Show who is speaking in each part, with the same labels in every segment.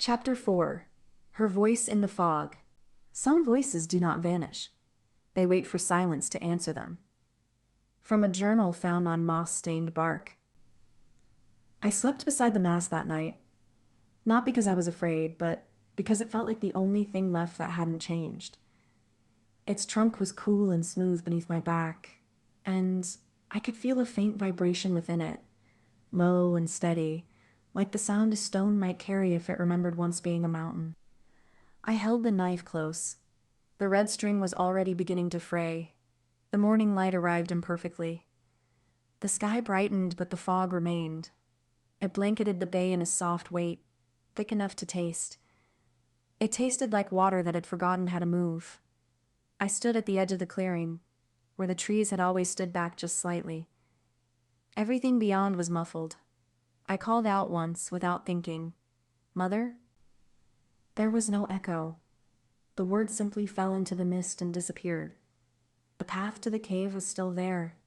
Speaker 1: Chapter 4. Her Voice in the Fog. Some voices do not vanish. They wait for silence to answer them. From a journal found on moss-stained bark. I slept beside the mast that night. Not because I was afraid, but because it felt like the only thing left that hadn't changed. Its trunk was cool and smooth beneath my back, and I could feel a faint vibration within it, low and steady, like the sound a stone might carry if it remembered once being a mountain. I held the knife close. The red string was already beginning to fray. The morning light arrived imperfectly. The sky brightened, but the fog remained. It blanketed the bay in a soft weight, thick enough to taste. It tasted like water that had forgotten how to move. I stood at the edge of the clearing, where the trees had always stood back just slightly. Everything beyond was muffled. I called out once, without thinking, "Mother?" There was no echo. The word simply fell into the mist and disappeared. The path to the cave was still there,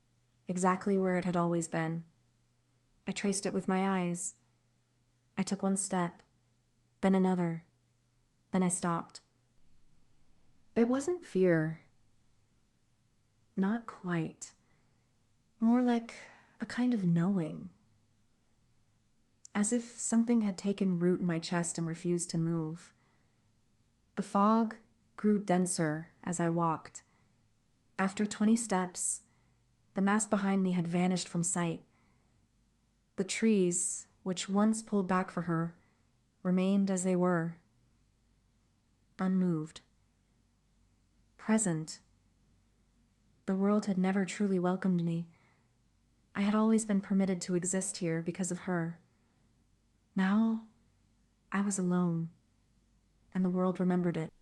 Speaker 1: exactly where it had always been. I traced it with my eyes. I took one step, then another. Then I stopped. It wasn't fear. Not quite. More like a kind of knowing. As if something had taken root in my chest and refused to move. The fog grew denser as I walked. After 20 steps, the mass behind me had vanished from sight. The trees, which once pulled back for her, remained as they were. Unmoved. Present. The world had never truly welcomed me. I had always been permitted to exist here because of her. Now, I was alone, and the world remembered it.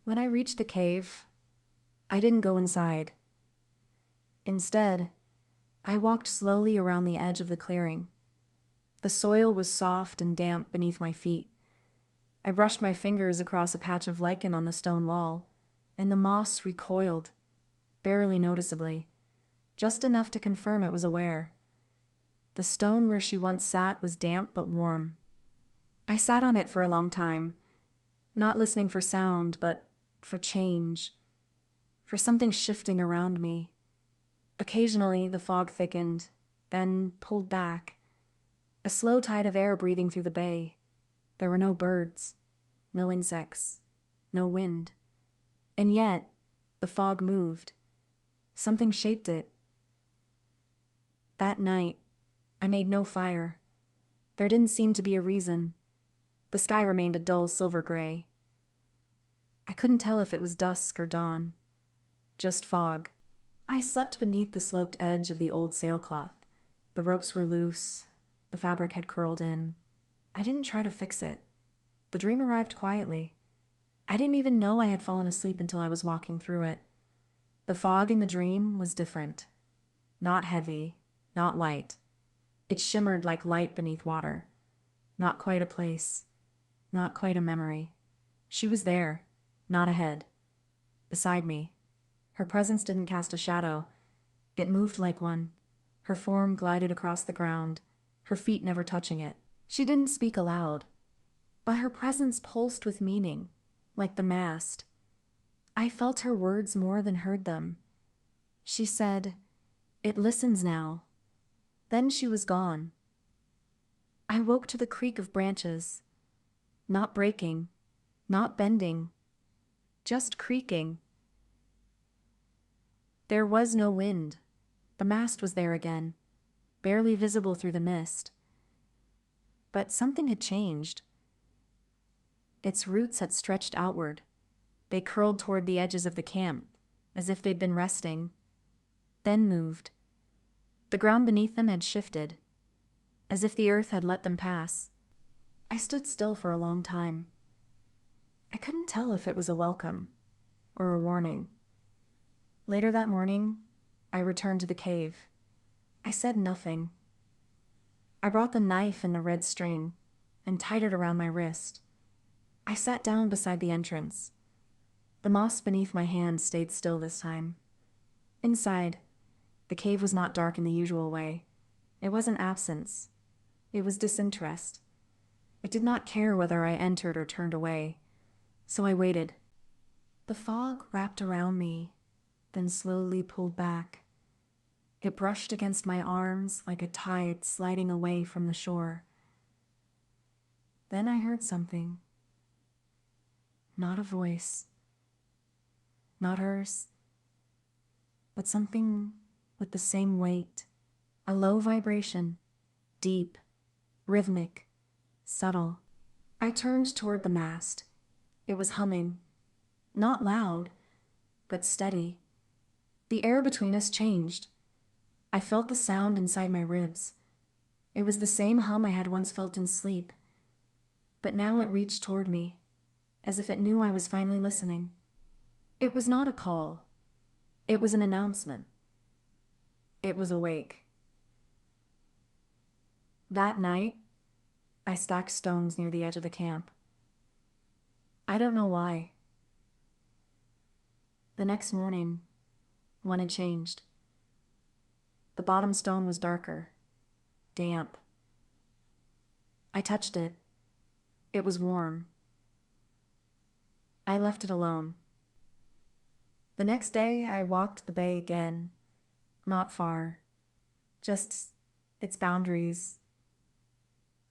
Speaker 1: When I reached the cave, I didn't go inside. Instead, I walked slowly around the edge of the clearing. The soil was soft and damp beneath my feet. I brushed my fingers across a patch of lichen on the stone wall, and the moss recoiled, barely noticeably, just enough to confirm it was aware. The stone where she once sat was damp but warm. I sat on it for a long time, not listening for sound, but for change, for something shifting around me. Occasionally, the fog thickened, then pulled back. A slow tide of air breathing through the bay. There were no birds, no insects, no wind. And yet, the fog moved. Something shaped it. That night, I made no fire. There didn't seem to be a reason. The sky remained a dull silver gray. I couldn't tell if it was dusk or dawn. Just fog. I slept beneath the sloped edge of the old sailcloth. The ropes were loose. The fabric had curled in. I didn't try to fix it. The dream arrived quietly. I didn't even know I had fallen asleep until I was walking through it. The fog in the dream was different. Not heavy, not light. It shimmered like light beneath water. Not quite a place. Not quite a memory. She was there, not ahead. Beside me. Her presence didn't cast a shadow. It moved like one. Her form glided across the ground, her feet never touching it. She didn't speak aloud, but her presence pulsed with meaning, like the mast. I felt her words more than heard them. She said, "It listens now." Then she was gone. I woke to the creak of branches. Not breaking, not bending, just creaking. There was no wind. The mast was there again, barely visible through the mist. But something had changed. Its roots had stretched outward. They curled toward the edges of the camp, as if they'd been resting, then moved. The ground beneath them had shifted, as if the earth had let them pass. I stood still for a long time. I couldn't tell if it was a welcome or a warning. Later that morning, I returned to the cave. I said nothing. I brought the knife and the red string and tied it around my wrist. I sat down beside the entrance. The moss beneath my hand stayed still this time. Inside, the cave was not dark in the usual way. It wasn't absence. It was disinterest. I did not care whether I entered or turned away, so I waited. The fog wrapped around me, then slowly pulled back. It brushed against my arms like a tide sliding away from the shore. Then I heard something. Not a voice. Not hers. But something with the same weight. A low vibration. Deep. Rhythmic. Subtle. I turned toward the mast. It was humming. Not loud, but steady. The air between us changed. I felt the sound inside my ribs. It was the same hum I had once felt in sleep. But now it reached toward me, as if it knew I was finally listening. It was not a call. It was an announcement. It was awake. That night, I stacked stones near the edge of the camp. I don't know why. The next morning, when it changed, the bottom stone was darker, damp. I touched it. It was warm. I left it alone. The next day, I walked the bay again. Not far. Just its boundaries.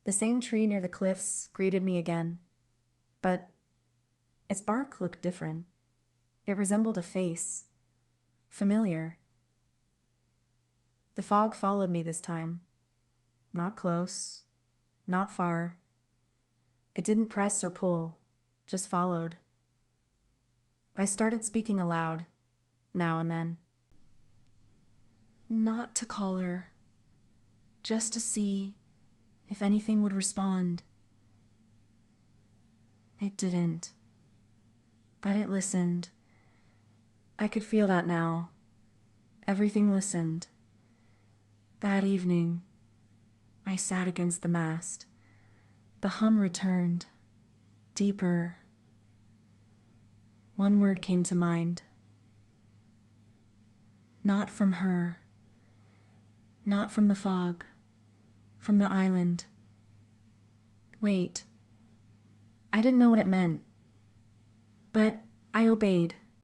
Speaker 1: The same tree near the cliffs greeted me again. But its bark looked different. It resembled a face. Familiar. The fog followed me this time. Not close. Not far. It didn't press or pull. Just followed. I started speaking aloud, now and then. Not to call her. Just to see if anything would respond. It didn't. But it listened. I could feel that now. Everything listened. That evening, I sat against the mast. The hum returned. Deeper. One word came to mind. Not from her. Not from the fog. From the island. Wait. I didn't know what it meant. But I obeyed.